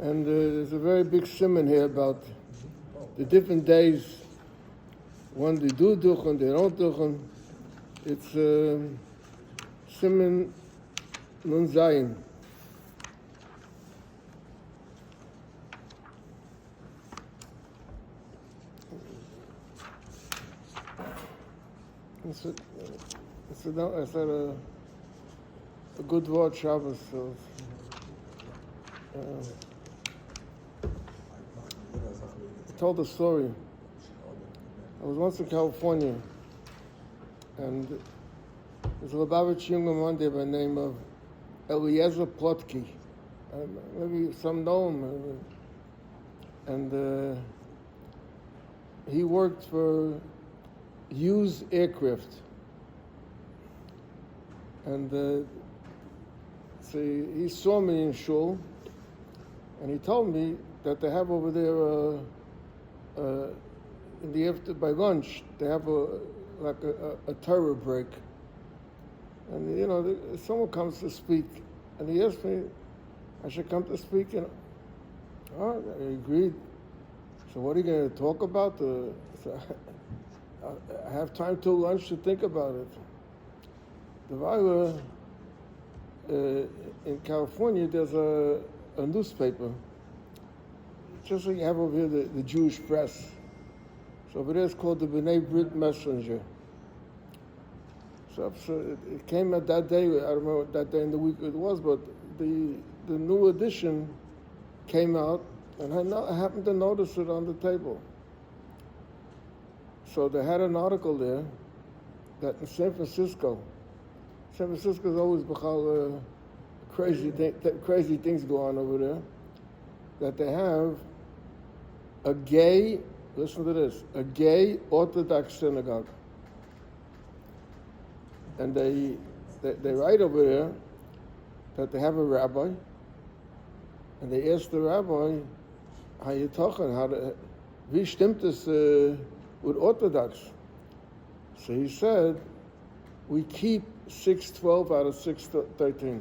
And there's a very big סימן here about the different days when they do duchen, they don't duchen. It's סימן nun zayin. It's a good word, Shabbos. So, I told a story. I was once in California, and there's a Lubavitch young one there by the name of Eliezer Plotky. Maybe some know him. And he worked for used aircraft. And so he saw me in shul, and he told me that they have over there in the after by lunch they have a Torah break, and you know someone comes to speak, and he asked me I should come to speak, and I agreed. So what are you going to talk about? So I have time till lunch to think about it. The Weiler, in California, there's a newspaper, just like you have over here the Jewish press. So over there it's called the B'nai Brit Messenger. So it came at that day, I don't remember what that day in the week it was, but the new edition came out, and I happened to notice it on the table. So they had an article there that in San Francisco is always crazy things go on over there, that they have a gay, listen to this, a gay Orthodox synagogue. And they write over there that they have a rabbi, and they ask the rabbi, how you talking, wie stimmt es with Orthodox? So he said, we keep 6:12 out of 6:13.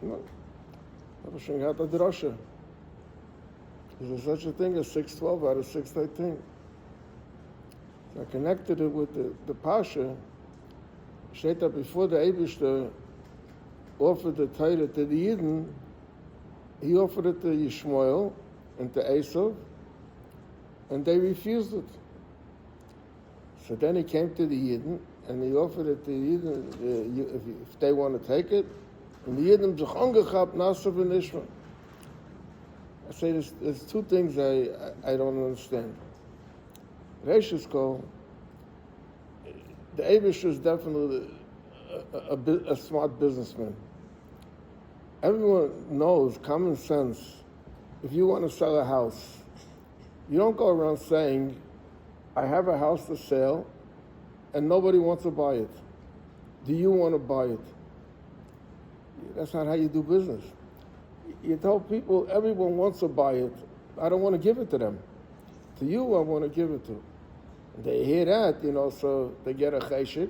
No. Had a Drasha. Is there such a thing as 6:12 out of 6:13? So I connected it with the Pasha. Steht that before the Eibishter offered the Torah to the Yidden, he offered it to Yishmael and to Esav, and they refused it. So then he came to the Yidden, and he offered it to the Yidden if they want to take it. And the Yidden sich angehabt, Nasav and Ishmael. I say there's two things I don't understand. Reishis Kol, the Eibush is definitely a smart businessman. Everyone knows, common sense, if you want to sell a house, you don't go around saying, I have a house to sell, and nobody wants to buy it. Do you want to buy it? That's not how you do business. You tell people, everyone wants to buy it. I don't want to give it to them. To you, I want to give it to. And they hear that, so they get a cheshik,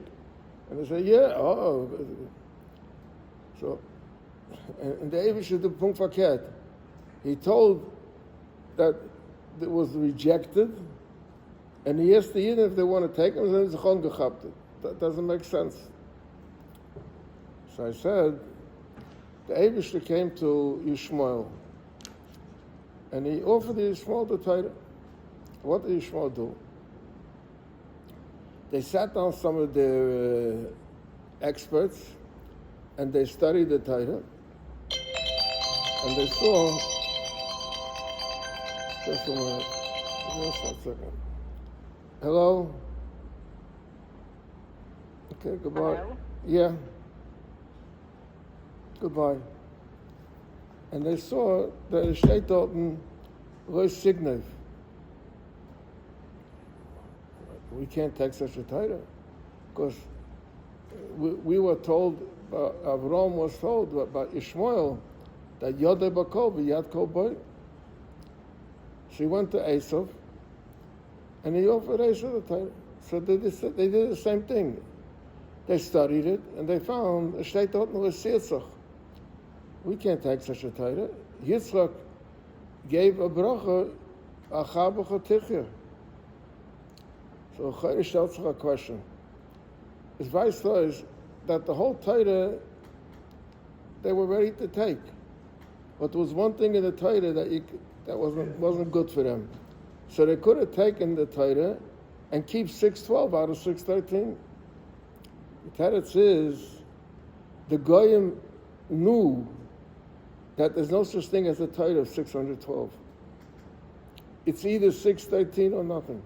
and they say, yeah, oh. So, and the Eibush is the punkt verkehrt. He told that it was rejected, and he asked the Yidden if they want to take him, and then it's gehabt. That doesn't make sense. So I said, the Eibush came to Yishmael, and he offered Yishmael the Torah. What did Yishmael do? They sat down some of their experts, and they studied the Torah, and they saw, just a minute, just 1 second. Hello? Okay, goodbye. Hello? Yeah. Goodbye. And they saw that the Shtei Dalton was signiv. We can't take such a Torah, because we were told, Avram was told about Ishmael, that Yodei Bakol v'Yad Kol Boy. She went to Esav, and he offered Esav the Torah. So they did the same thing. They studied it, and they found the Shtei Dalton was Sietzach. We can't take such a Torah. Yitzchak gave a bracha, achav b'chotichya. So Chayr stellt sich a question. His vice is that the whole Torah, they were ready to take. But there was one thing in the Torah that wasn't good for them. So they could have taken the Torah and keep 612 out of 613. The Teretz is, the Goyim knew that there's no such thing as a Torah of 612. It's either 613 or nothing.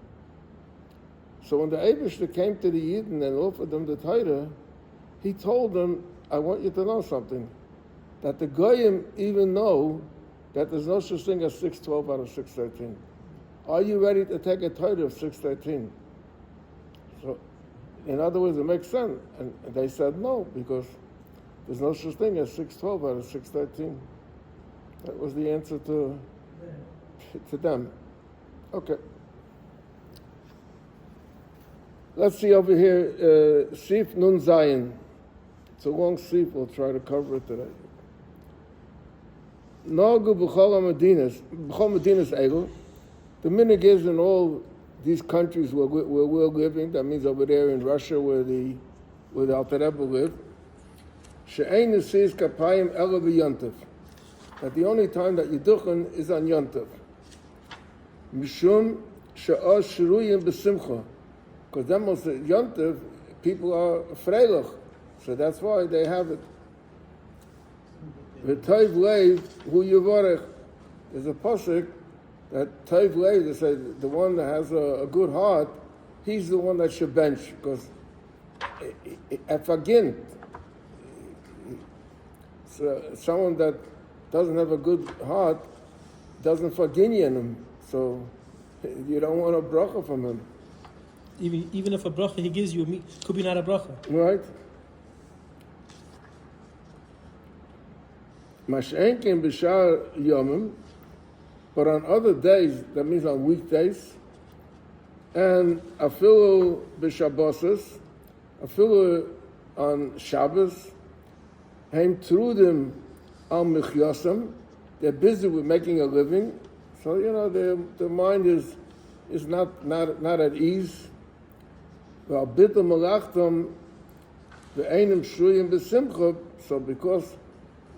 So when the Eibishter came to the Yidden and offered them the Torah, he told them, I want you to know something, that the Goyim even know that there's no such thing as 612 out of 613. Are you ready to take a Torah of 613? So, in other words, it makes sense. And they said no, because there's no such thing as 612 out of 613. That was the answer to them. Okay. Let's see over here, Sif Nun Zayin. It's a long Sif, we'll try to cover it today. Nagu b'chol Medinas Egel. The minig is in all these countries where we're living, that means over there in Russia where the Alter Rebbe lived, she'ein nesias kapayim ela b'yontav. That the only time that Yiduchen is on Yontav. Mishum she'oz shiruyim b'simcha. Because then most Yontav, people are freilich. So that's why they have it. V'toiv leiv hu yivorech. There's a pasuk that toiv leiv, they say the one that has a good heart, he's the one that should bench. Because afagint, so someone that doesn't have a good heart doesn't forgive him. So you don't want a bracha from him. Even if a bracha he gives you, could be not a bracha. Right. Mash'enkin b'shar yomim, but on other days, that means on weekdays, and afilu b'shabbosos, afilu on Shabbos, heim trudim al michyosam, they're busy with making a living, so their mind is not at ease. So because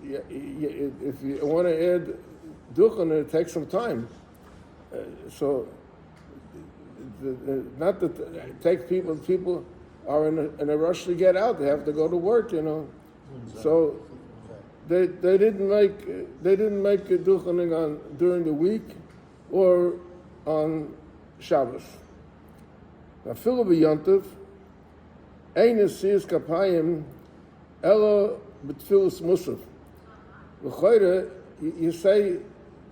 if you want to add duchen, it takes some time. So not that it takes people are in a rush to get out. They have to go to work, So they didn't make a duchening on during the week or on Shabbos. Afilu b'yontav, ein nesias kapayim ela b'tfilas musaf. V'choyre, you say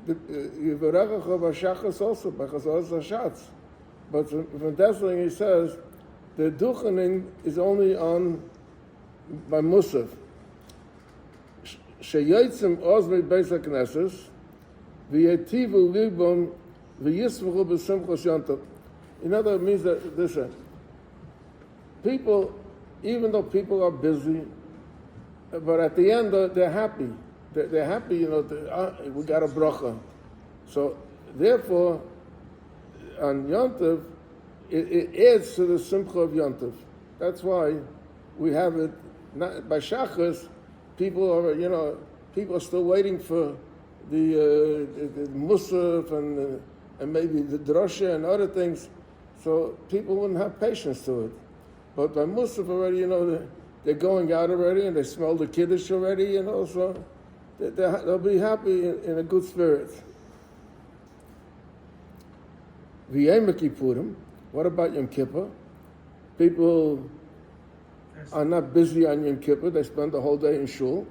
yivarechacha b'shachas also, b'chazos hashatz. But from Desling he says the duchening is only on by musaf. Sheyotzim oz me'beis hakneses v'yetivu libam v'yismachu b'simchos yontav. In other words, means that listen, people, even though people are busy, but at the end they're happy. They're happy, we got a bracha. So therefore, on Yontav, it adds to the simcha of Yontav. That's why we have it. Not, by Shachas, people are still waiting for the Musaf and maybe the Drasha and other things. So people wouldn't have patience to it. But by Musaf already, they're going out already and they smell the Kiddush already, so they'll be happy in a good spirit. V'yem Kippurim, what about Yom Kippur? People are not busy on Yom Kippur, they spend the whole day in shul.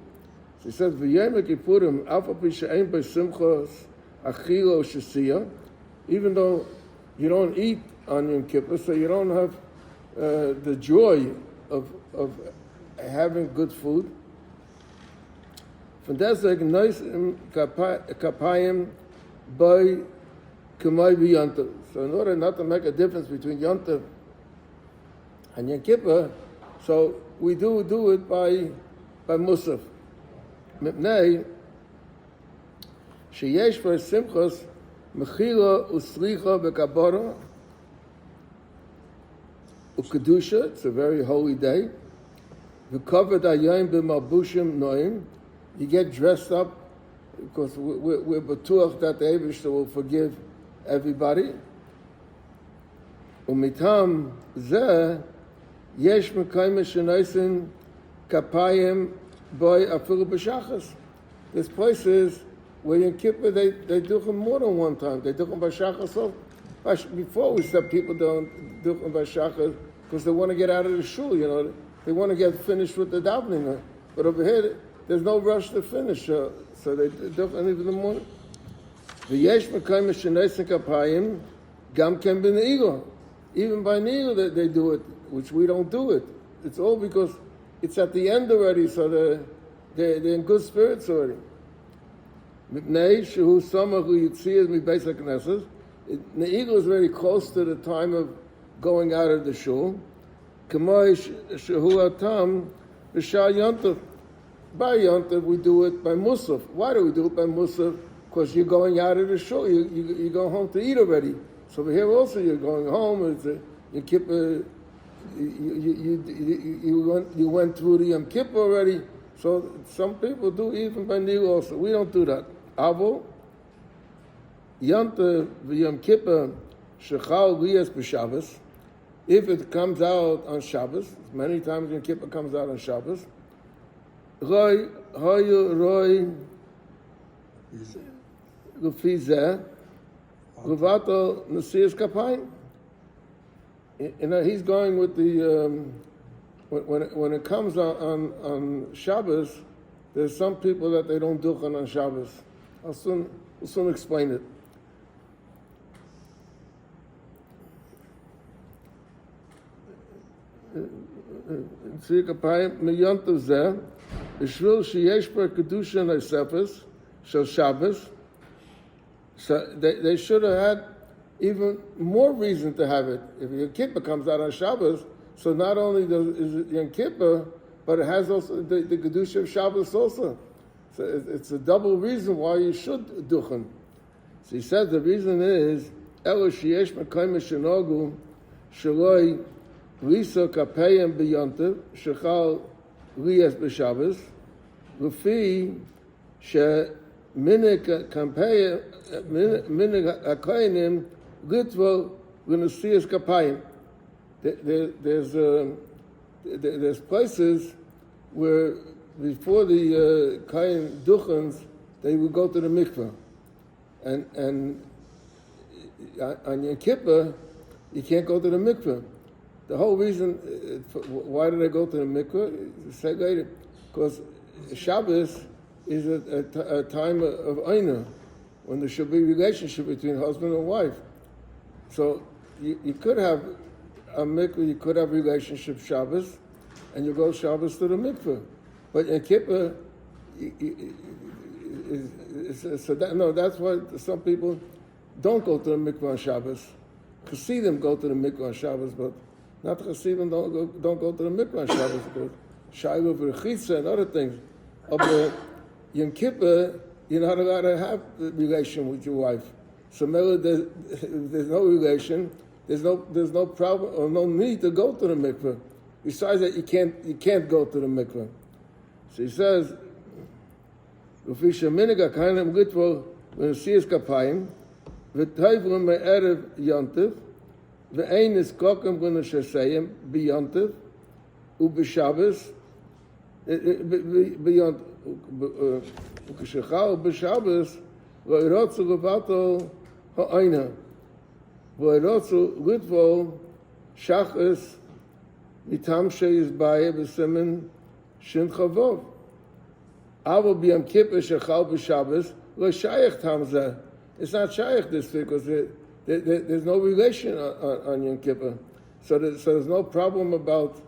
So he says, V'yem Kippurim, alfa pi she'ein b'simchos achilo shesiyah, even though you don't eat on Yom Kippur, so you don't have the joy of having good food. Von deswegen noisim kapayim by k'may v'yontav. So in order not to make a difference between Yontav and Yom Kippur, so we do it by Musaf. מפני שיש פה שמחוס מחילה וסליחה וכבוד וקדושה, it's a very holy day, וכובד היום במלבושים נועים, you get dressed up because we're batuach that the Eibishter will forgive everybody. ומטעם זה יש מקיימים שנעשים כפיים בוי אפילו בשחס. There's places where in Kippur they do them more than one time. They do them by shachas. So before we said people don't do them by shachas because they want to get out of the shul, you know. They want to get finished with the davening. But over here, there's no rush to finish. So they do them even in the morning. V'yesh mekayim sheneisen kapayim gam ken b'ne'igo. Even by ne'igo they do it, which we don't do it. It's all because it's at the end already, so they're in good spirits already. Mipnei shehu samach u'yitziyah mibeis haknesses. Ne'igo is very close to the time of going out of the shul. K'moi shehu atam b'shah yontav. By yontav we do it by musaf. Why do we do it by musaf? Because you're going out of the shul. You go home to eat already. So over here also you're going home. It's Yom Kippur. You went through the Yom Kippur already. So some people do even by Nil also. We don't do that. Avo Yontav v'Yom Kippur shechal liyas b'Shabbos. If it comes out on Shabbos, many times Yom Kippur comes out on Shabbos. Roy Lufi zeh Levato Nasias Kapayim. He's going with the when it comes on Shabbos, there's some people that they don't duchen on Shabbos. I'll soon explain it. Nasias Kapayim miyontav zeh b'shvil sheyesh bar kedusha nosefes shel Shabbos. So they should have had even more reason to have it. If Yom Kippur comes out on Shabbos, so not only is it Yom Kippur, but it has also the Kedusha of Shabbos also. So it's a double reason why you should duchen. So he says the reason is, Elo sheyesh mekayim shenogu sheloi lisa kapayim b'yontav shechal liyas b'Shabbos l'fi she minik kapayim minik akayim Litvo Nasias Kapayim. There's places where before the Kayin Duchans they would go to the mikveh, and on Yom Kippur you can't go to the mikveh. The whole reason why do they go to the mikveh? Say later, because Shabbos is a time of Eina, when there should be relationship between husband and wife. So you could have a mikveh, you could have relationship Shabbos, and you go Shabbos to the mikveh. But in Kippur, that's why some people don't go to the mikveh on Shabbos. Chassidim go to the mikveh on Shabbos, but not Chassidim don't go to the mikveh on Shabbos because Shailu v'Rechitza and other things. But in Kippur, you're not allowed to have a relation with your wife. So there's no relation, there's no problem or no need to go to the mikveh. Besides that, you can't go to the mikveh. So he says, "Ufisha miniga kainem litvo v'nasias kapayim v'tayvrim me'erev yontiv v'ein niskokim v'nashasayim b'yontiv u'b'Shabbos b'yontiv u'kishachal b'Shabbos v'irotzu levato ha'ayna v'irotzu litvo shachas mitam she'yizbaye b'siman Shin Chavov. Avo b'Yom Kippur shechal b'Shabbos lo shayach tamzeh. It's not shayach this because there's no relation on Yom Kippur, so there's no problem about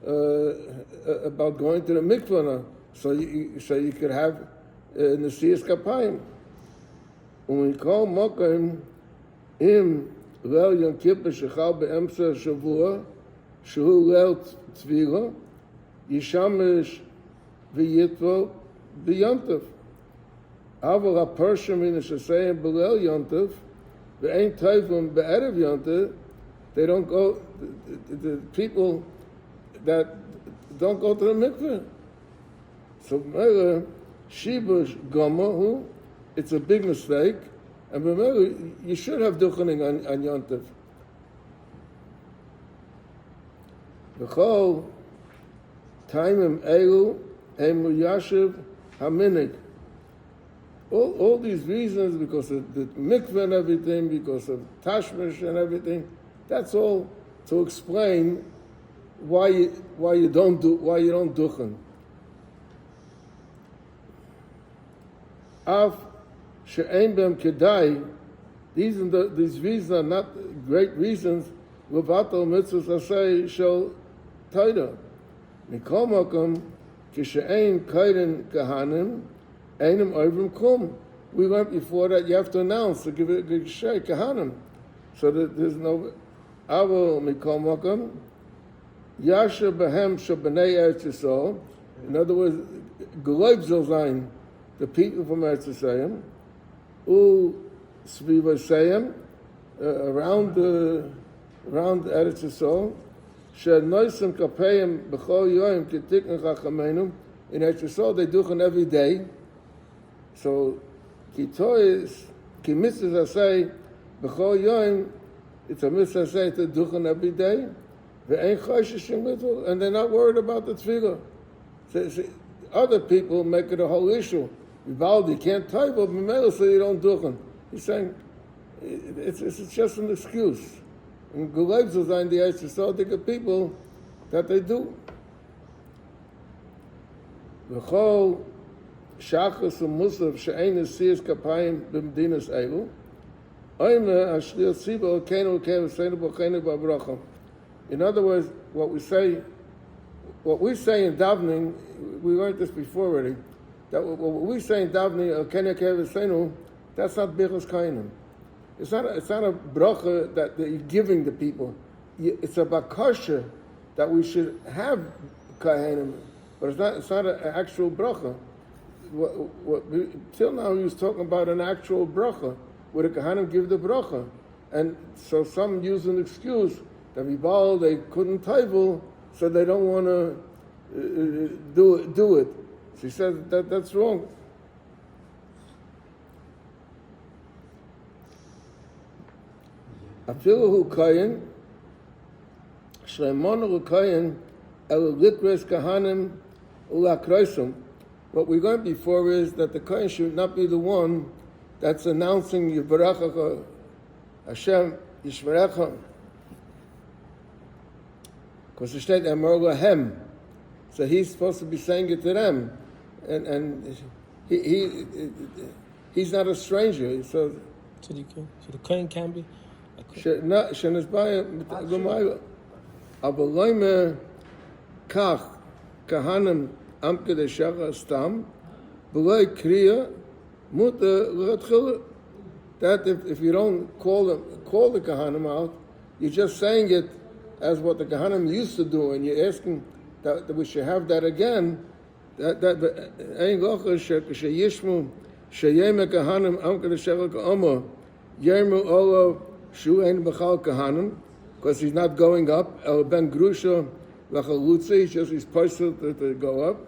going to the mikvah now. So you could have nasias kapayim. When we call mokim im leil Yom Kippur shechal be'emsa shavua shehu leil tvila. Yishamish v'yitvo b'yontif. Aval ha-pershim min shasayim b'leil yontif, ve'ein toivim be'erev yontif. They don't go, the people that don't go to the mikveh. So, shibush gomahu, it's a big mistake. And remember, you should have duchening on yontif. V'chol taimim elu emu yashiv haminig. All these reasons, because of the mikveh and everything, because of tashmish and everything, that's all to explain why you don't duchen. Av she'ein bem kedai. These reasons are not great reasons. Levatal mitzvahs asay shel taida. Mikol makom kishe'ein kaiden kahanim einim oivrim kum. We learned before that you have to announce to give it a shei kahanim, so that there's no avo mikol makom yasher behem shabanei Eretz Yisrael. In other words, geloib zal sein the people from Eretz Yisrael, u svivasayim around Eretz Yisrael, she'noisim kapayim b'chol yoyim k'tikn chachamenu. In Eretz Yisrael they duchen every day. So kitois ki mitzvah say b'chol yoyim, it's a mitzvah say to duchen every day. Ve'ein choshishim mitzvah, and they're not worried about the tefillah. So, other people make it a whole issue. Vivaldi can't type of Mamela, so you don't duchen. He's saying it's just an excuse. And Gulaibs was on the Eretz Yisrael, they get people that they do. V'chol shachas u'musav she'ein nesiyas kapayim b'medinas elu, oime hashliel siba okenu kevaseinu b'okenu b'abracha. In other words, what we say in davening, we learned this before already, that what we say in davening, okenu kevaseinu, that's not birchas kainim. It's not a bracha that you're giving the people. It's a bakasha that we should have kahanim, but it's not an actual bracha. Till now he was talking about an actual bracha, where the kahanim give the bracha, and so some use an excuse that they couldn't table, so they don't want to do it. So he said that's wrong. Afilu hu kayin, shleimonu hu kayin, el likres kahanim ulakroisum. What we're going before is that the kayin should not be the one that's announcing Yivarechacha, Hashem Yishmerecha, because the state Amar Lahem, so he's supposed to be saying it to them, and he's not a stranger. So the kain can be. Shenesbaya Gumayla, Abaloime Kach Kahanim Amke de Shara Stam, Beloy Kriya Muta Latchila. That if you don't call the Kahanim out, you're just saying it as what the Kahanim used to do, and you're asking that we should have that again. That Ein Locha Sheyishmu Sheyeme Kahanim Amke de Shara Ka'ama Yermu Olo Shu Ein B'chal Kahanim, because he's not going up. El Ben Grusha Lachalutzi, he's posted to go up.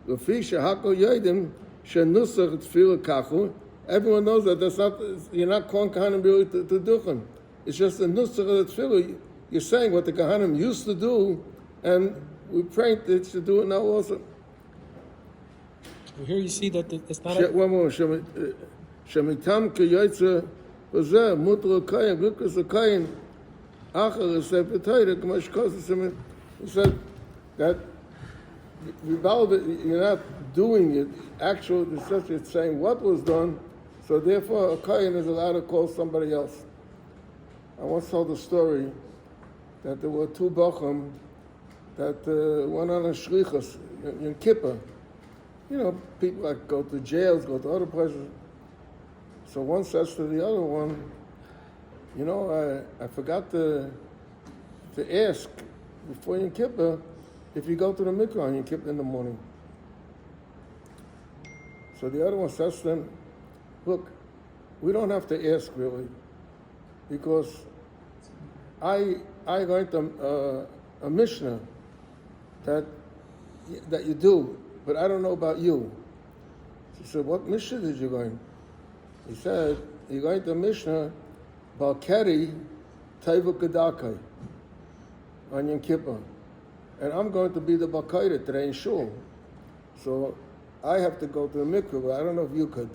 L'fi Shehakol Yodim Shenusach Tefillah Kachu. Everyone knows that that's not. You're not calling Kahanim really to duchen. It's just the nusach of the tefillah. You're saying what the Kahanim used to do, and we pray that to do it now also. Here you see that it's not. One more. Shemitam kiyotze v'zeh mutar l'kayin glukas l'kayin achar l'sefer Torah k'mash kosesim. He said that you're not doing it. Actually, it's saying what was done. So therefore, a kayin is allowed to call somebody else. I once told a story that there were two bachim that went on a shlichus in Kippur. You know, people like go to jails, go to other places. So one says to the other one, you know, I forgot to ask before Yom Kippur if you go to the mikvah on Yom Kippur in the morning. So the other one says to him, look, we don't have to ask really, because I learned a Mishnah that you do, but I don't know about you. She said, what Mishnah did you learn? He said, he learned the Mishnah, Balkeri Taiva Kedakai, on Yom Kippur. And I'm going to be the Balkaida today in Shul. So I have to go to the mikveh, but I don't know if you could.